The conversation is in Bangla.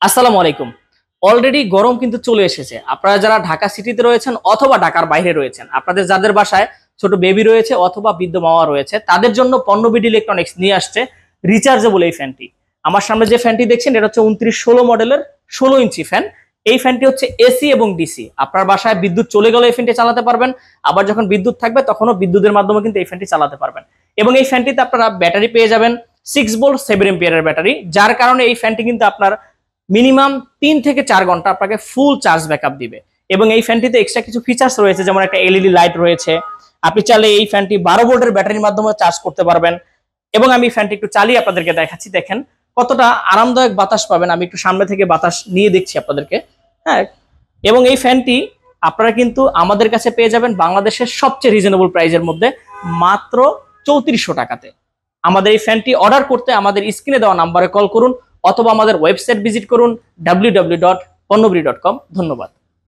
আসসালামু আলাইকুম। অলরেডি গরম কিন্তু চলে এসেছে। আপনারা যারা ঢাকা সিটিতে রয়েছেন অথবা ঢাকার বাইরে রয়েছেন, আপনাদের যাদের বাসায় ছোট বেবি রয়েছে অথবা বৃদ্ধ মামা রয়েছে, তাদের জন্য পণ্যবিডি ইলেকট্রনিক্স নিয়ে আসছে রিচার্জেবল এই ফ্যানটি। আমার সামনে যে ফ্যানটি দেখছেন এটা হচ্ছে 2916 মডেলের 16 ইঞ্চি ফ্যান। এই ফ্যানটি হচ্ছে এসি এবং ডিসি। আপনার বাসায় বিদ্যুৎ চলে গেলে এই ফ্যানটি চালাতে পারবেন, আবার যখন বিদ্যুৎ থাকবে তখনও বিদ্যুতের মাধ্যমে কিন্তু এই ফ্যানটি চালাতে পারবেন। এবং এই ফ্যানটিতে আপনারা ব্যাটারি পেয়ে যাবেন 6 ভোল্ট 7 এম্পিয়ারের ব্যাটারি, যার কারণে এই ফ্যানটি কিন্তু আপনার মিনিমাম 3 থেকে 4 ঘন্টা আপনাকে ফুল চার্জ ব্যাকআপ দিবে। এবং এই ফ্যানটিতে এক্সট্রা কিছু ফিচার্স রয়েছে, যেমন একটা এলইডি লাইট রয়েছে। আপনি চাইলে এই ফ্যানটি 12 ভোল্টের ব্যাটারির মাধ্যমে চার্জ করতে পারবেন। এবং আমি ফ্যানটি একটু চালিয়ে আপনাদেরকে দেখাচ্ছি, দেখেন কতটা আরামদায়ক বাতাস পাবেন। আমি একটু সামনে থেকে বাতাস নিয়ে দেখছি আপনাদেরকে। হ্যাঁ, এবং এই ফ্যানটি আপনারা কিন্তু আমাদের কাছে পেয়ে যাবেন বাংলাদেশের সবচেয়ে রিজনেবল প্রাইজের মধ্যে, মাত্র 3400 টাকাতে। আমাদের এই ফ্যানটি অর্ডার করতে আমাদের স্ক্রিনে দেওয়া নাম্বারে কল করুন অথবা আমাদের ওয়েবসাইট ভিজিট করুন www.ponnobidi.com। ধন্যবাদ।